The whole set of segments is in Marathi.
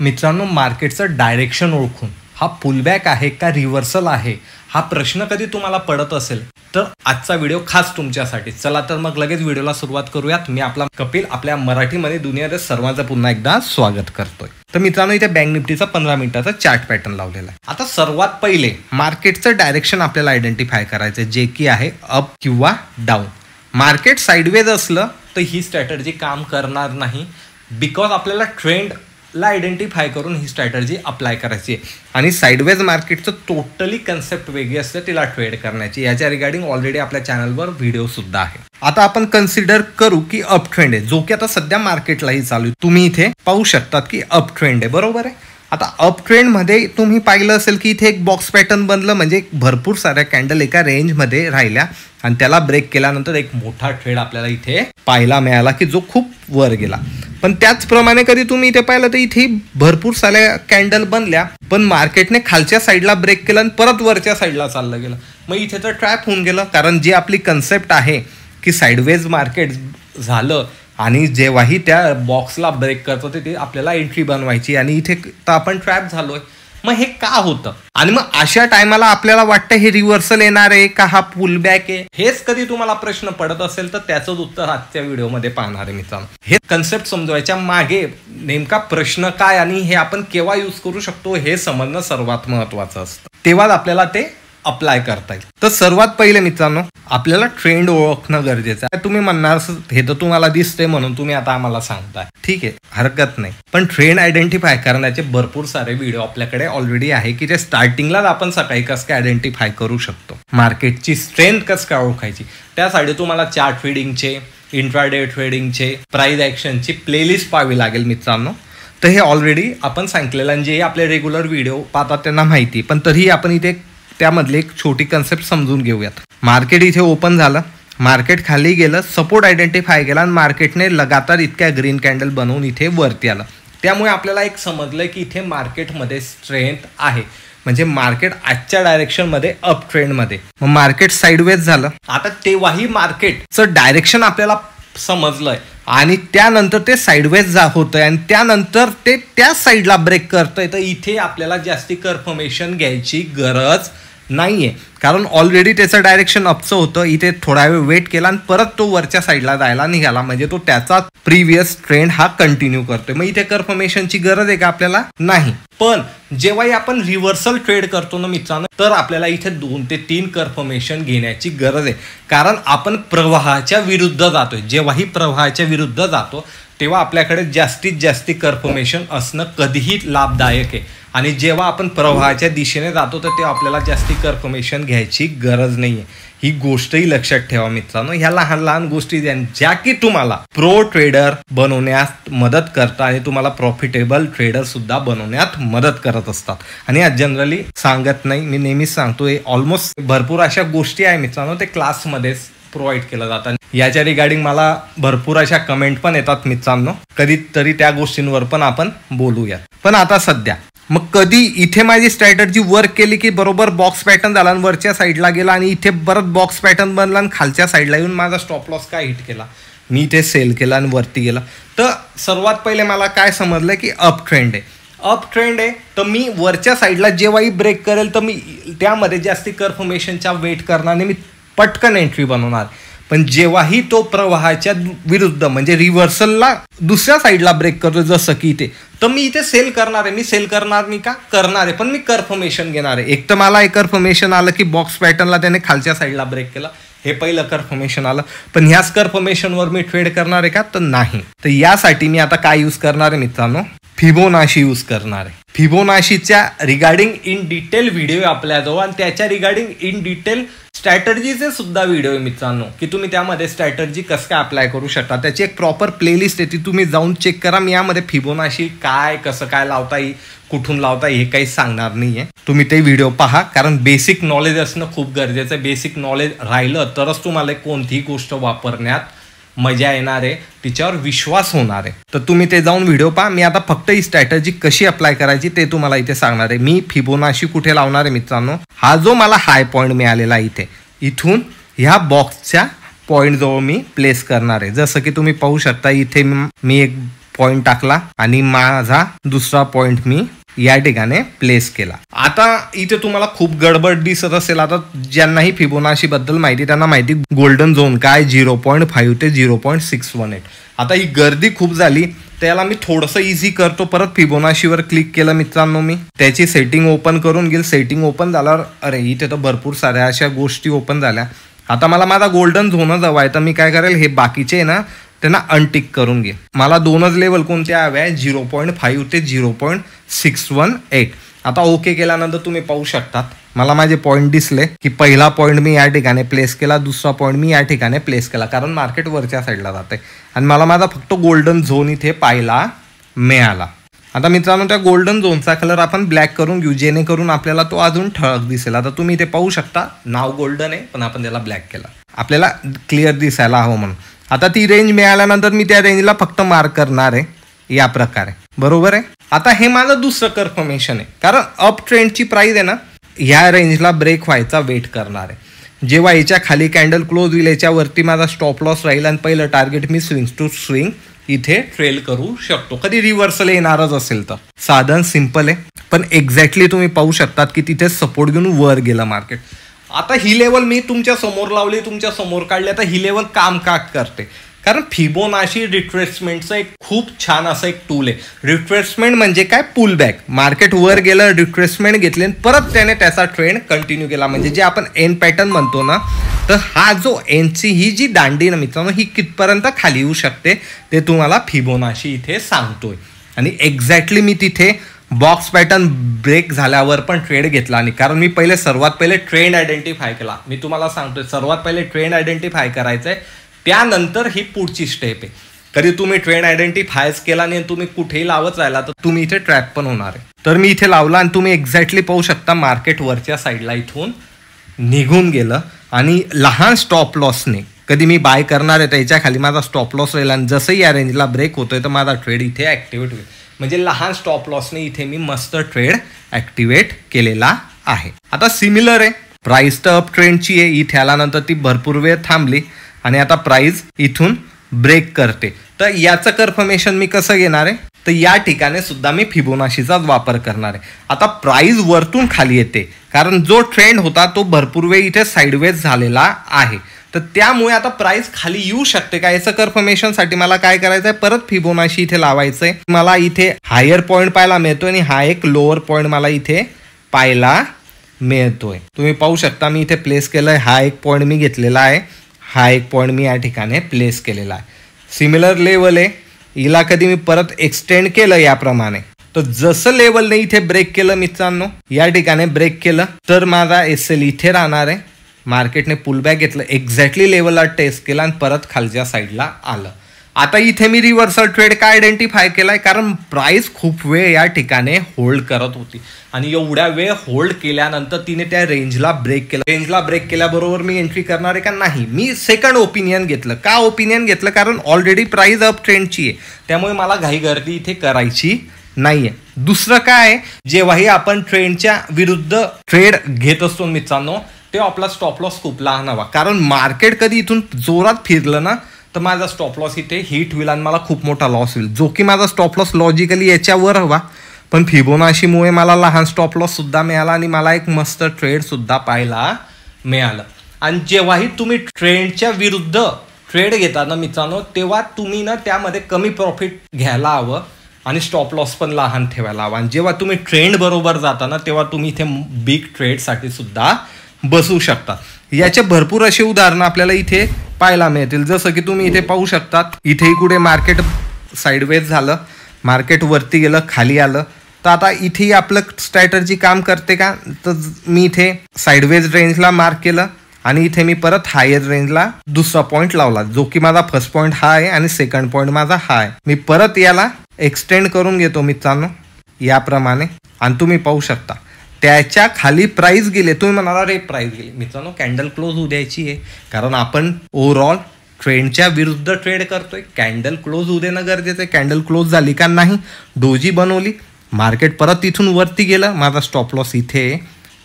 मित्रांनो, मार्केटचं डायरेक्शन ओळखून हा पुलबॅक आहे का रिव्हर्सल आहे हा प्रश्न कधी तुम्हाला पडत असेल तर आजचा व्हिडिओ खास तुमच्यासाठी. चला तर मग लगेच व्हिडिओला सुरुवात करूयात. मी आपला कपिल आपल्या मराठीमध्ये दुनियात सर्वांचं पुन्हा एकदा स्वागत करतोय. तर मित्रांनो, इथे बँक निफ्टीचा 15 मिनिटाचा चार्ट पॅटर्न लावलेला आहे. आता सर्वात पहिले मार्केटचं डायरेक्शन आपल्याला आयडेंटिफाय करायचं जे की आहे अप किंवा डाऊन. मार्केट साईडवेज असलं तर ही स्ट्रॅटर्जी काम करणार नाही, बिकॉज आपल्याला ट्रेंडला आयडेंटिफाय करून ही स्ट्रॅटर्जी अप्लाय करायची आहे. आणि साईडवेज मार्केटचं टोटली कन्सेप्ट वेगळी असते तिला ट्रेड करण्याची. याच्या रिगार्डिंग ऑलरेडी आपल्या चॅनलवर व्हिडिओ सुद्धा आहे. आता आपण कन्सिडर करू की अप ट्रेंड आहे, जो की आता सध्या मार्केटलाही चालू आहे. तुम्ही इथे पाहू शकतात की अप ट्रेंड आहे, बरोबर आहे. आता अप ट्रेंडमध्ये तुम्ही पाहिलं असेल की इथे एक बॉक्स पॅटर्न बनलं, म्हणजे भरपूर साऱ्या कॅन्डल एका रेंजमध्ये राहिल्या आणि त्याला ब्रेक केल्यानंतर एक मोठा ट्रेड आपल्याला इथे पाहायला मिळाला की जो खूप वर गेला. पण त्याचप्रमाणे कधी तुम्ही इथे पाहिलं तर इथे भरपूर साऱ्या कॅन्डल बनल्या, पण मार्केटने खालच्या साईडला ब्रेक केलं आणि परत वरच्या साईडला चाललं गेलं. मग इथे तर ट्रॅप होऊन गेलं, कारण जी आपली कन्सेप्ट आहे की साईडवेज मार्केट झालं आणि जेव्हाही त्या बॉक्सला ब्रेक करतो ते आपल्याला एंट्री बनवायची आणि इथे तर आपण ट्रॅप झालोय. मग हे का होतं आणि मग अशा टायमाला आपल्याला वाटतं हे रिव्हर्सल येणार आहे का हा पुलबॅक आहे. हेच कधी तुम्हाला प्रश्न पडत असेल तर त्याचं उत्तर आजच्या व्हिडिओमध्ये पाहणार आहे मित्रांनो. हे कन्सेप्ट समजवायच्या मागे नेमका प्रश्न काय आणि हे आपण केव्हा यूज करू शकतो हे समजणं सर्वात महत्वाचं असतं. तेव्हाच आपल्याला ते अप्लाय करता येईल. तर सर्वात पहिले मित्रांनो, आपल्याला ट्रेंड ओळखणं गरजेचं आहे. तुम्ही म्हणणार हे तर तुम्हाला दिसते म्हणून तुम्ही आता आम्हाला सांगताय, ठीक आहे, हरकत नाही. पण ट्रेंड आयडेंटिफाय करण्याचे भरपूर सारे व्हिडिओ आपल्याकडे ऑलरेडी आहे की जे स्टार्टिंगलाच आपण सकाळी कसं काय आयडेंटिफाय करू शकतो. मार्केटची स्ट्रेंथ कसं काय ओळखायची त्यासाठी तुम्हाला चार्ट ट्रेडिंगचे, इंट्राडे ट्रेडिंगचे, प्राइस ॲक्शनची प्लेलिस्ट पाहावी लागेल मित्रांनो. तर हे ऑलरेडी आपण सांगितलेलं आणि जे आपले रेग्युलर व्हिडिओ पाहतात त्यांना माहिती, पण तरीही आपण इथे त्यामधले एक छोटी कन्सेप्ट समजून घेऊयात. मार्केट इथे ओपन झालं, मार्केट खाली गेलं, सपोर्ट आयडेंटिफाय केला आणि मार्केटने लगातार इतक्या ग्रीन कॅन्डल बनवून इथे वरती आलं. त्यामुळे आपल्याला एक समजलं की इथे मार्केटमध्ये स्ट्रेंथ आहे, म्हणजे मार्केट आजच्या डायरेक्शनमध्ये अप ट्रेंडमध्ये. मग मार्केट साईडवेज झालं. आता तेव्हाही मार्केटचं डायरेक्शन आपल्याला समजलंय आणि त्यानंतर ते साईडवेज होतंय आणि त्यानंतर ते त्या साईडला ब्रेक करतंय. तर इथे आपल्याला जास्ती कन्फर्मेशन घ्यायची गरज नाहीये, कारण ऑलरेडी त्याचं डायरेक्शन अपचं होतं. इथे थोडा वेळ वेट केला आणि परत तो वरच्या साईडला जायला निघाला, म्हणजे तो त्याचा प्रिव्हियस ट्रेंड हा कंटिन्यू करतोय. मग इथे कन्फर्मेशनची गरज आहे का आपल्याला? नाही. पण जेव्हाही आपण रिव्हर्सल ट्रेड करतो ना मित्रांनो, तर आपल्याला इथे 2 ते 3 कन्फर्मेशन घेण्याची गरज आहे, कारण आपण प्रवाहाच्या विरुद्ध जातोय. जेव्हाही प्रवाहाच्या विरुद्ध जातो तेव्हा आपल्याकडे जास्तीत जास्त कन्फर्मेशन असणं कधीही लाभदायक आहे. आणि जेव्हा आपण प्रवाहाच्या दिशेने जातो तर तेव्हा आपल्याला जास्ती कन्फर्मेशन घ्यायची गरज नाहीये. ही गोष्टही लक्षात ठेवा मित्रांनो. ह्या लहान लहान गोष्टी ज्या की तुम्हाला प्रो ट्रेडर बनवण्यात मदत करतात आणि तुम्हाला प्रॉफिटेबल ट्रेडर सुद्धा बनवण्यात मदत करत असतात. आणि आज जनरली सांगत नाही, मी नेहमीच सांगतो, ऑलमोस्ट भरपूर अशा गोष्टी आहे मित्रांनो ते क्लासमध्येच प्रोव्हाइड केलं जातं. याच्या रिगार्डिंग मला भरपूर अशा कमेंट पण येतात मित्रांनो, कधीतरी त्या गोष्टींवर पण आपण बोलूयात. पण आता सध्या मग कधी इथे माझी स्ट्रॅटर्जी वर्क केली की बरोबर बॉक्स पॅटर्न झाला आणि वरच्या साईडला गेला आणि इथे परत बॉक्स पॅटर्न बनला आणि खालच्या साईडला येऊन माझा स्टॉप लॉस काय हिट केला, मी इथे सेल केला आणि वरती गेला. तर सर्वात पहिले मला काय समजलं की अप ट्रेंड आहे. अप ट्रेंड आहे तर मी वरच्या साईडला जेव्हाही ब्रेक करेल तर मी त्यामध्ये जास्ती कन्फर्मेशनच्या वेट करणार नाही, मी पटकन एंट्री बनवणार. पण जेव्हाही तो प्रवाहाच्या विरुद्ध म्हणजे रिव्हर्सलला दुसऱ्या साईडला ब्रेक करतो जसं की इथे, तर मी इथे सेल करणार आहे. मी सेल करणार नाही का? करणार आहे, पण मी कन्फर्मेशन घेणार आहे. एक तर मला एक कन्फर्मेशन आलं की बॉक्स पॅटर्नला त्याने खालच्या साईडला ब्रेक केला, हे पहिलं कन्फर्मेशन आलं. पण ह्याच कन्फर्मेशनवर मी ट्रेड करणार आहे का? तर नाही. तर यासाठी मी आता काय यूज करणार आहे मित्रांनो? फिबोनाची यूज करणार आहे. फिबोनाशीच्या रिगार्डिंग इन डिटेल व्हिडिओ आपल्याजवळ आणि त्याच्या रिगार्डिंग इन डिटेल स्ट्रॅटर्जीचे सुद्धा व्हिडिओ आहे मित्रांनो, की तुम्ही त्यामध्ये स्ट्रॅटर्जी कसं काय अप्लाय करू शकता. त्याची एक प्रॉपर प्लेलिस्ट आहे, ती तुम्ही जाऊन चेक करा. मी यामध्ये फिबोनाची काय कसं काय लावता येईल, कुठून लावता हे काही सांगणार नाहीये. तुम्ही ते व्हिडिओ पहा, कारण बेसिक नॉलेज असणं खूप गरजेचं आहे. बेसिक नॉलेज राहिलं तरच तुम्हाला कोणतीही गोष्ट वापरण्यात मजा येणार आहे, तिच्यावर विश्वास होणार आहे. तर तुम्ही ते जाऊन व्हिडिओ पहा. मी आता फक्त ही स्ट्रॅटर्जी कशी अप्लाय करायची ते तुम्हाला इथे सांगणार आहे. मी फिबोनाची कुठे लावणार आहे मित्रांनो? हा जो मला हाय पॉईंट मिळालेला इथे, इथून ह्या बॉक्सच्या पॉईंट जवळ मी प्लेस करणार आहे. जसं की तुम्ही पाहू शकता इथे मी एक पॉइंट टाकला आणि माझा दुसरा पॉइंट मी या ठिकाणी प्लेस केला. आता इथे तुम्हाला खूप गडबड दिसत असेल. आता ज्यांनाही फिबोनाची बद्दल माहिती त्यांना माहिती गोल्डन झोन काय 0.5 ते 0.618. आता ही गर्दी खूप झाली त्याला मी थोडंसं इझी करतो. परत फिबोनाशीवर क्लिक केलं मित्रांनो. मी त्याची सेटिंग ओपन करून घेईल. सेटिंग ओपन झाल्यावर अरे इथे तर भरपूर साऱ्या अशा गोष्टी ओपन झाल्या. आता मला माझा गोल्डन झोनच हवा आहे तर मी काय करेल हे बाकीचे ना त्यांना अनटिक करून घे. मला दोनच लेवल कोणत्या हव्या आहे 0.5 ते 0.618. आता ओके केल्यानंतर तुम्ही पाहू शकतात मला माझे पॉईंट दिसले की पहिला पॉईंट मी या ठिकाणी प्लेस केला, दुसरा पॉईंट मी या ठिकाणी प्लेस केला कारण मार्केट वरच्या साईडला जाते आणि मला माझा फक्त गोल्डन झोन इथे पाहायला मिळाला. आता मित्रांनो त्या गोल्डन झोनचा कलर आपण ब्लॅक करून घेऊ जेणेकरून आपल्याला तो अजून ठळक दिसेल. आता तुम्ही इथे पाहू शकता नाव गोल्डन आहे पण आपण त्याला ब्लॅक केला आपल्याला क्लिअर दिसायला हवं म्हणून. आता ती रेंज मिळाल्यानंतर मी त्या रेंजला फक्त मार्क करणार आहे या प्रकारे. बरोबर आहे. आता हे माझं दुसरं कन्फर्मेशन आहे कारण अप ट्रेंडची प्राइस आहे ना ह्या रेंजला ब्रेक व्हायचा वेट करणार आहे. जेव्हा याच्या खाली कॅन्डल क्लोज होईल याच्यावरती माझा स्टॉप लॉस राहील आणि पहिलं टार्गेट मी स्विंग टू स्विंग इथे ट्रेल करू शकतो. कधी रिव्हर्सल येणारच असेल तर साधन सिंपल आहे पण एक्झॅक्टली तुम्ही पाहू शकतात की तिथे सपोर्ट घेऊन वर गेलं मार्केट. आता ही लेवल मी तुमच्या समोर लावली तुमच्या समोर काढली. आता ही लेवल काम का करते कारण फिबोनाची रिट्रेसमेंटचं एक खूप छान असं एक टूल आहे. रिट्रेसमेंट म्हणजे काय पुल बॅक. मार्केट वर गेलं रिट्रेसमेंट घेतले परत त्याने त्याचा ट्रेंड कंटिन्यू केला म्हणजे जे आपण एन पॅटर्न म्हणतो ना तर हा जो एनची ही जी दांडी ना मित्रांनो ही कितपर्यंत खाली येऊ शकते ते तुम्हाला फिबोनाची इथे सांगतोय. आणि एक्झॅक्टली मी तिथे बॉक्स पॅटर्न ब्रेक झाल्यावर पण ट्रेड घेतला आणि कारण मी सर्वात पहिले ट्रेंड आयडेंटिफाय केला. मी तुम्हाला सांगतोय सर्वात पहिले ट्रेंड आयडेंटिफाय करायचंय त्यानंतर ही पुढची स्टेप आहे. कधी तुम्ही ट्रेंड आयडेंटिफायच केला नाही तुम्ही कुठेही लावत राहिला तर तुम्ही इथे ट्रॅप पण होणार आहे. तर मी इथे लावला आणि तुम्ही एक्झॅक्टली पाहू शकता मार्केट वरच्या साईडला इथून निघून गेलं आणि लहान स्टॉप लॉसने कधी मी बाय करणार आहे त्याच्या खाली माझा स्टॉप लॉस राहील आणि जसं या रेंजला ब्रेक होतोय तर माझा ट्रेड इथे ऍक्टिव्हेट होईल. म्हणजे लहान स्टॉप लॉसने इथे मी मस्त ट्रेड ऍक्टिव्हेट केलेला आहे. आता सिमिलर आहे प्राइस तर अप ट्रेंडची आहे. इथे आल्यानंतर ती भरपूर वेळ थांबली आणि आता प्राइस इथून ब्रेक करते. तर याचं कन्फर्मेशन मी कसं घेणार आहे तर या ठिकाणी सुद्धा मी फिबोनाशीचाच वापर करणार आहे. आता प्राइस वरतून खाली येते कारण जो ट्रेंड होता तो भरपूर वेळ इथे साईडवेज झालेला आहे तर त्यामुळे आता प्राइस खाली येऊ शकते का याचं कन्फर्मेशन साठी मला काय करायचं आहे परत फिबोनाची इथे लावायचंय. मला इथे हायर पॉईंट पाहायला मिळतोय आणि हा एक लोअर पॉईंट मला इथे पाहायला मिळतोय. तुम्ही पाहू शकता मी इथे प्लेस केलंय. हा एक पॉईंट मी घेतलेला आहे. हा एक पॉईंट मी या ठिकाणी प्लेस केलेला आहे. सिमिलर लेवल आहे. हिला कधी मी परत एक्सटेंड केलं याप्रमाणे तर जसं लेवलने इथे ब्रेक केलं मित्रांनो या ठिकाणी ब्रेक केलं तर माझा एसएल इथे राहणार आहे. मार्केटने पुलबॅक घेतलं एक्झॅक्टली लेवलला टेस्ट केला आणि परत खालच्या साईडला आलं. आता इथे मी रिव्हर्सल ट्रेड का आयडेंटिफाय केलाय कारण प्राइस खूप वेळ या ठिकाणी होल्ड करत होती आणि एवढ्या वेळ होल्ड केल्यानंतर तिने त्या रेंजला ब्रेक केलं. रेंजला ब्रेक केल्याबरोबर मी एंट्री करणार आहे का नाही मी सेकंड ओपिनियन घेतलं. का ओपिनियन घेतलं कारण ऑलरेडी प्राइस अप ट्रेंडची आहे त्यामुळे मला घाई गर्दी इथे करायची नाहीये. दुसरं काय जेव्हाही आपण ट्रेंडच्या विरुद्ध ट्रेड घेत असतो मित्रांनो तेव्हा आपला स्टॉप लॉस खूप लहान हवा कारण मार्केट कधी इथून जोरात फिरलं ना तर माझा स्टॉप लॉस इथे हिट होईल आणि मला खूप मोठा लॉस होईल जो की माझा स्टॉप लॉस लॉजिकली याच्यावर हवा पण फिबोनाशीमुळे मला लहान स्टॉप लॉस सुद्धा मिळाला आणि मला एक मस्त ट्रेड सुद्धा पाहायला मिळालं. आणि जेव्हाही तुम्ही ट्रेंडच्या विरुद्ध ट्रेड घेता ना मित्रांनो तेव्हा तुम्ही ना त्यामध्ये कमी प्रॉफिट घ्यायला हवं आणि स्टॉप लॉस पण लहान ठेवायला हवा. आणि जेव्हा तुम्ही ट्रेंड बरोबर जाता ना तेव्हा तुम्ही इथे बिग ट्रेडसाठी सुद्धा बसू शकता. याचे भरपूर असे उदाहरणं आपल्याला इथे पाहायला मिळतील जसं की तुम्ही इथे पाहू शकतात. इथेही कुठे मार्केट साईडवेज झालं मार्केट वरती गेलं खाली आलं तर आता इथेही आपलं स्ट्रॅटर्जी काम करते का तर मी इथे साईडवेज रेंजला मार्क केलं आणि इथे मी परत हायर रेंजला दुसरा पॉईंट लावला जो की माझा फर्स्ट पॉईंट हा आहे आणि सेकंड पॉईंट माझा हा आहे. मी परत याला एक्सटेंड करून घेतो मित्रांनो याप्रमाणे आणि तुम्ही पाहू शकता त्याच्या खाली प्राइस गेले. तुम्ही म्हणाला रे प्राइस गेली मित्रांनो कॅन्डल क्लोज होऊ द्यायची आहे कारण आपण ओव्हरऑल ट्रेंडच्या विरुद्ध ट्रेड करतोय. कॅन्डल क्लोज होऊ देणं गरजेचं आहे. कॅन्डल क्लोज झाली का नाही डोजी बनवली मार्केट परत तिथून वरती गेलं माझा स्टॉप लॉस इथे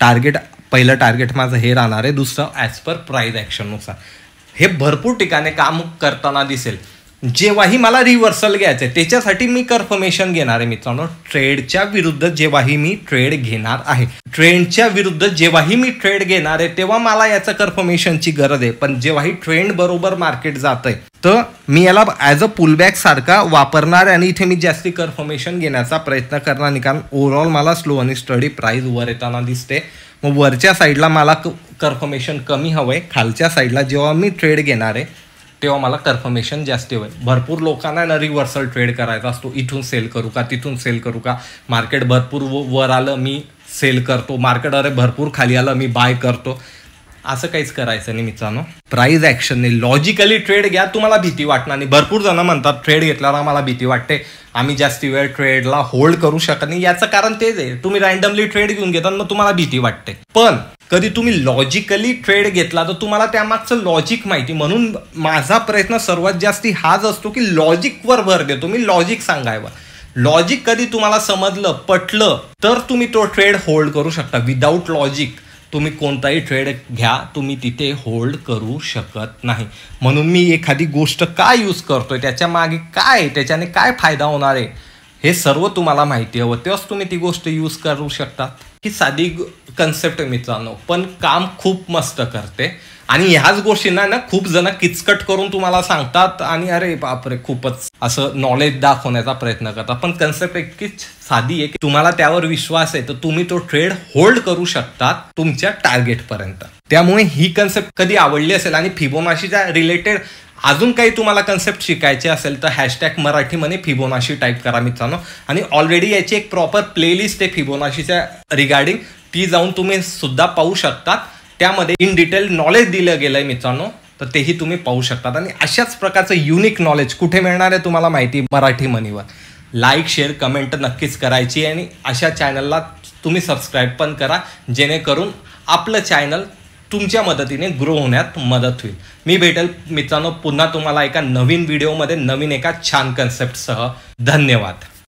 टार्गेट पहिलं टार्गेट माझं हे राहणार आहे दुसरं ॲज पर प्राइस ॲक्शननुसार. हे भरपूर ठिकाणी काम करताना दिसेल. जेव्हाही मला रिव्हर्सल घ्यायचं आहे त्याच्यासाठी मी कन्फर्मेशन घेणार आहे मित्रांनो. ट्रेडच्या विरुद्ध जेव्हाही मी ट्रेड घेणार आहे, ट्रेंडच्या विरुद्ध जेव्हाही मी ट्रेड घेणार आहे तेव्हा मला याचं कन्फर्मेशनची गरज आहे. पण जेव्हाही ट्रेंड बरोबर मार्केट जात आहे तर मी याला ॲज अ पुलबॅक सारखा वापरणार आणि इथे मी जास्ती कन्फर्मेशन घेण्याचा प्रयत्न करणार नाही. कारण ओव्हरऑल मला स्लो आणि स्टडी प्राइस वर येताना दिसते. मग वरच्या साईडला मला कन्फर्मेशन कमी हवंय, खालच्या साईडला जेव्हा मी ट्रेड घेणार आहे तेव्हा मला कन्फर्मेशन जास्ती हवंय. भरपूर लोकांना ना रिव्हर्सल ट्रेड करायचा असतो, इथून सेल करू का तिथून सेल करू का, मार्केट भरपूर वर आलं मी सेल करतो, मार्केट अरे भरपूर खाली आलं मी बाय करतो. असं काहीच करायचं नाही मित्रांनो. प्राइस ॲक्शनने लॉजिकली ट्रेड घ्या, तुम्हाला भीती वाटणार नाही. भरपूर जण म्हणतात ट्रेड घेतल्यावर आम्हाला भीती वाटते, आम्ही जास्ती वेळ ट्रेडला होल्ड करू शकत नाही. याचं कारण तेच आहे, तुम्ही रँडमली ट्रेड घेऊन घेतात मग तुम्हाला भीती वाटते. पण कधी तुम्ही लॉजिकली ट्रेड घेतला तर तुम्हाला त्यामागचं लॉजिक माहिती. म्हणून माझा प्रयत्न सर्वात जास्ती हाच असतो की लॉजिकवर भर देतो मी, लॉजिक सांगायवर. लॉजिक कधी तुम्हाला समजलं पटलं तर तुम्ही तो ट्रेड होल्ड करू शकता. विदाऊट लॉजिक तुम्ही कोणताही ट्रेड घ्या, तुम्ही तिथे होल्ड करू शकत नाही. म्हणून मी एखादी गोष्ट काय यूज करतोय, त्याच्या मागे काय, त्याच्याने काय फायदा होणार आहे हे सर्व तुम्हाला माहिती हवं, तेव्हाच तुम्ही ती गोष्ट यूज करू शकता. ही साधी कन्सेप्ट आहे मित्रांनो, पण काम खूप मस्त करते. आणि ह्याच गोष्टींना ना खूप जण किचकट करून तुम्हाला सांगतात आणि अरे बापरे खूपच असं नॉलेज दाखवण्याचा प्रयत्न करतात. पण कन्सेप्ट इतकीच साधी आहे की तुम्हाला त्यावर विश्वास आहे तर तुम्ही तो ट्रेड होल्ड करू शकतात तुमच्या टार्गेट पर्यंत. त्यामुळे ही कन्सेप्ट कधी आवडली असेल आणि फिबोनाशीच्या रिलेटेड अजून काही तुम्हाला कन्सेप्ट शिकायचे असेल तर हॅशटॅग मराठीमध्ये फिबोनाशी टाईप करा मित्रांनो. आणि ऑलरेडी याची एक प्रॉपर प्लेलिस्ट आहे फिबोनाशीच्या रिगार्डिंग, ती जाऊन तुम्ही सुद्धा पाहू शकतात. त्यामध्ये इन डिटेल नॉलेज दिलं गेलंय मित्रांनो, तर तेही तुम्ही पाहू शकतात. आणि अशाच प्रकारचं युनिक नॉलेज कुठे मिळणार आहे तुम्हाला माहिती, मराठी मनीवर. लाईक शेअर कमेंट नक्कीच करायची आणि अशा चॅनलला तुम्ही सबस्क्राईब पण करा, जेणेकरून आपलं चॅनल तुमच्या मदतीने ग्रो होण्यात मदत होईल. मी भेटेल मित्रांनो पुन्हा तुम्हाला एका नवीन व्हिडिओमध्ये नवीन एका छान कन्सेप्टसह. धन्यवाद.